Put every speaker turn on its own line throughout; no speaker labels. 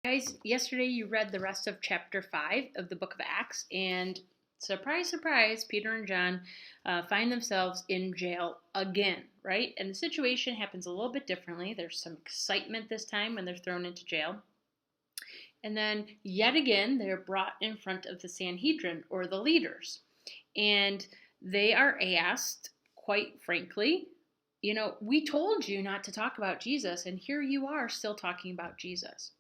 Guys, yesterday you read the rest of chapter 5 of the book of Acts, and surprise, surprise, Peter and John find themselves in jail again, right? And the situation happens a little bit differently. There's some excitement this time when they're thrown into jail. And then, yet again, they're brought in front of the Sanhedrin, or the leaders. And they are asked, quite frankly, we told you not to talk about Jesus, and here you are still talking about Jesus.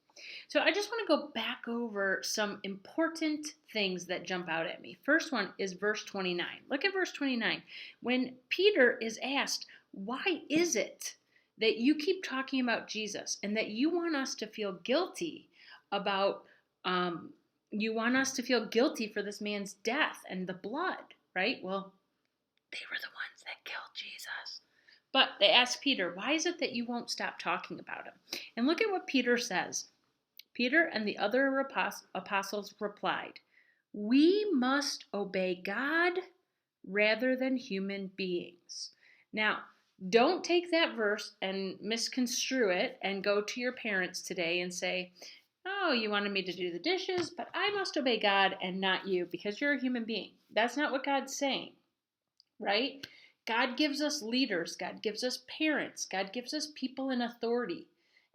So I just want to go back over some important things that jump out at me. First one is verse 29. Look at verse 29. When Peter is asked, why is it that you keep talking about Jesus and that you want us to feel guilty about, you want us to feel guilty for this man's death and the blood, right? Well, they were the ones that killed Jesus. But they asked Peter, why is it that you won't stop talking about him? And look at what Peter says. Peter and the other apostles replied, we must obey God rather than human beings. Now, don't take that verse and misconstrue it and go to your parents today and say, oh, you wanted me to do the dishes, but I must obey God and not you because you're a human being. That's not what God's saying, right? God gives us leaders. God gives us parents. God gives us people in authority.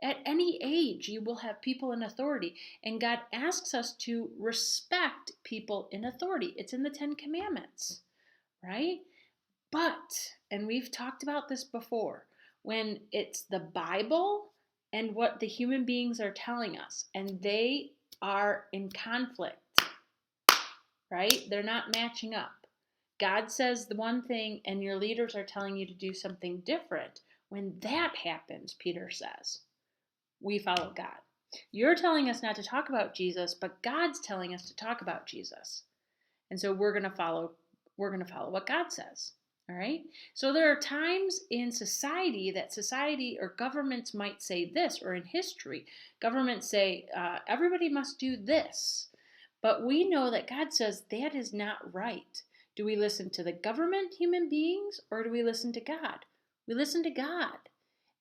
At any age, you will have people in authority. And God asks us to respect people in authority. It's in the Ten Commandments, right? But, and we've talked about this before, when it's the Bible and what the human beings are telling us, and they are in conflict, right? They're not matching up. God says the one thing, and your leaders are telling you to do something different. When that happens, Peter says, we follow God. You're telling us not to talk about Jesus, but God's telling us to talk about Jesus. And so we're going to follow what God says. All right? So there are times in society that society or governments might say this, or in history, governments say everybody must do this. But we know that God says that is not right. Do we listen to the government, human beings, or do we listen to God? We listen to God.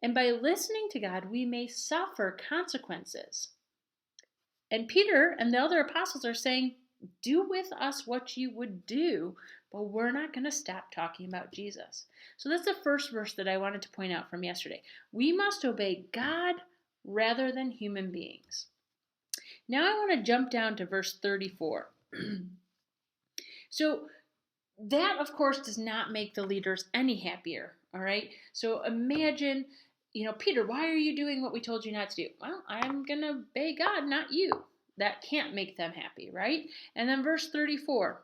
And by listening to God, we may suffer consequences. And Peter and the other apostles are saying, do with us what you would do, but we're not going to stop talking about Jesus. So that's the first verse that I wanted to point out from yesterday. We must obey God rather than human beings. Now I want to jump down to verse 34. So that, of course, does not make the leaders any happier, all right? So imagine, Peter, why are you doing what we told you not to do? Well, I'm going to obey God, not you. That can't make them happy, right? And then verse 34.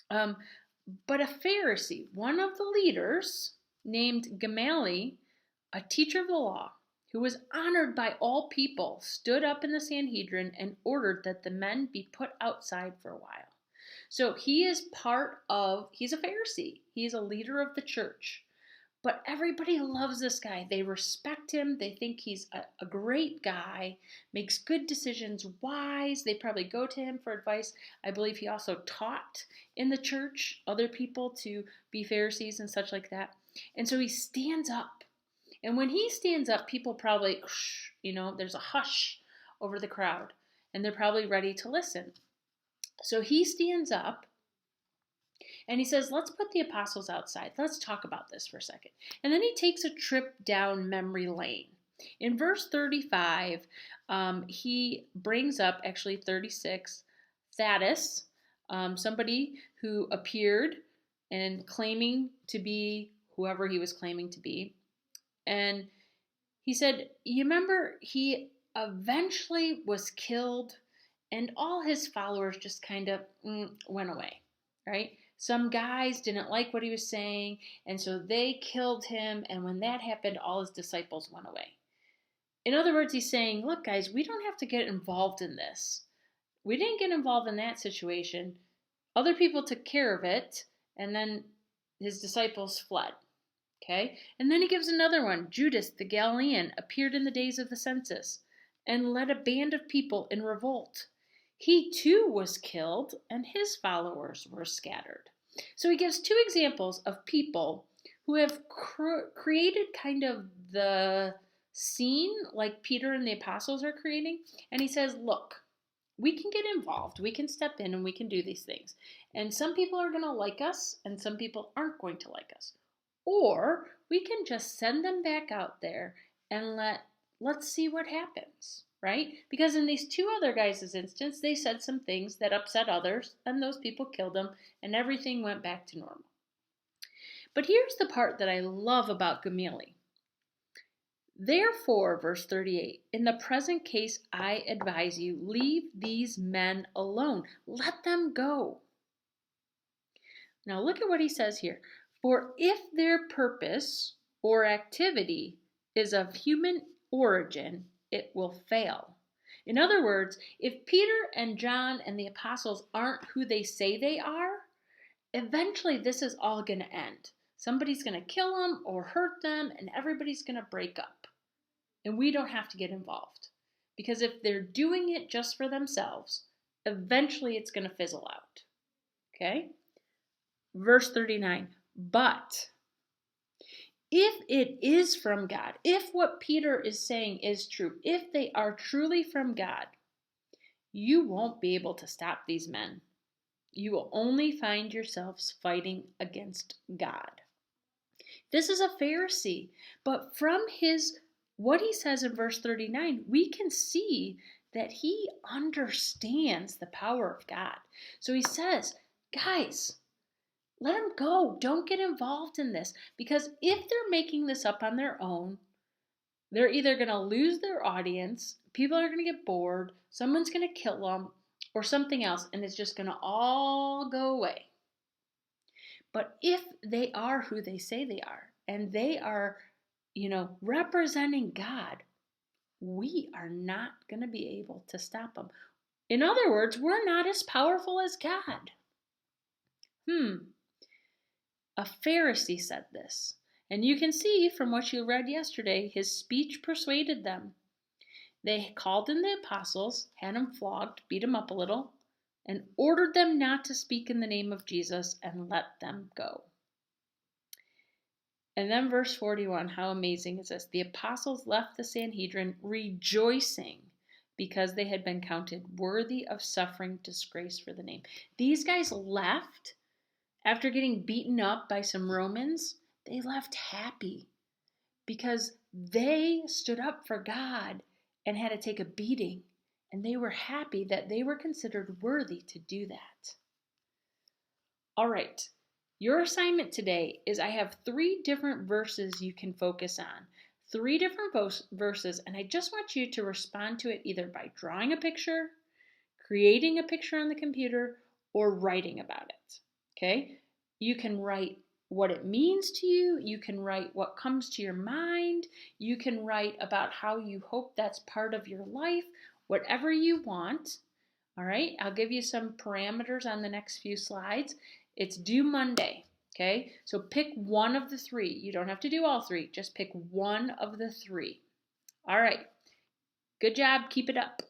But a Pharisee, one of the leaders, named Gamaliel, a teacher of the law, who was honored by all people, stood up in the Sanhedrin and ordered that the men be put outside for a while. So he's a Pharisee. He's a leader of the church. But everybody loves this guy. They respect him. They think he's a great guy, makes good decisions, wise. They probably go to him for advice. I believe he also taught in the church other people to be Pharisees and such like that. And so he stands up. And when he stands up, people probably, there's a hush over the crowd. And they're probably ready to listen. So he stands up and he says, let's put the apostles outside. Let's talk about this for a second. And then he takes a trip down memory lane. In verse 35, he brings up, actually 36, Thaddeus, somebody who appeared and claiming to be whoever he was claiming to be. And he said, you remember, he eventually was killed and all his followers just kind of went away, right? Some guys didn't like what he was saying, and so they killed him, and when that happened, all his disciples went away. In other words, he's saying, look, guys, we don't have to get involved in this. We didn't get involved in that situation. Other people took care of it, and then his disciples fled. Okay? And then he gives another one. Judas the Galilean appeared in the days of the census and led a band of people in revolt. He too was killed, and his followers were scattered. So he gives two examples of people who have created kind of the scene like Peter and the apostles are creating, and he says, look, we can get involved, we can step in, and we can do these things. And some people are going to like us, and some people aren't going to like us. Or we can just send them back out there and let's see what happens, right? Because in these two other guys' instance, they said some things that upset others, and those people killed them, and everything went back to normal. But here's the part that I love about Gamaliel. Therefore, verse 38, in the present case, I advise you, leave these men alone. Let them go. Now look at what he says here. For if their purpose or activity is of human origin, it will fail. In other words, if Peter and John and the apostles aren't who they say they are, eventually this is all going to end. Somebody's going to kill them or hurt them, and everybody's going to break up. And we don't have to get involved. Because if they're doing it just for themselves, eventually it's going to fizzle out. Okay? Verse 39, but if it is from God, if what Peter is saying is true, if they are truly from God, you won't be able to stop these men. You will only find yourselves fighting against God. This is a Pharisee, but from what he says in verse 39, we can see that he understands the power of God. So he says, guys, let them go. Don't get involved in this. Because if they're making this up on their own, they're either going to lose their audience, people are going to get bored, someone's going to kill them, or something else, and it's just going to all go away. But if they are who they say they are, and they are, representing God, we are not going to be able to stop them. In other words, we're not as powerful as God. A Pharisee said this. And you can see from what you read yesterday, his speech persuaded them. They called in the apostles, had them flogged, beat them up a little, and ordered them not to speak in the name of Jesus and let them go. And then verse 41, how amazing is this? The apostles left the Sanhedrin rejoicing because they had been counted worthy of suffering disgrace for the name. These guys left after getting beaten up by some Romans. They left happy because they stood up for God and had to take a beating. And they were happy that they were considered worthy to do that. All right. Your assignment today is I have 3 different verses you can focus on. 3 different verses, and I just want you to respond to it either by drawing a picture, creating a picture on the computer, or writing about it. Okay? You can write what it means to you. You can write what comes to your mind. You can write about how you hope that's part of your life, whatever you want. All right? I'll give you some parameters on the next few slides. It's due Monday, okay? So pick one of the 3. You don't have to do all 3. Just pick one of the 3. All right. Good job. Keep it up.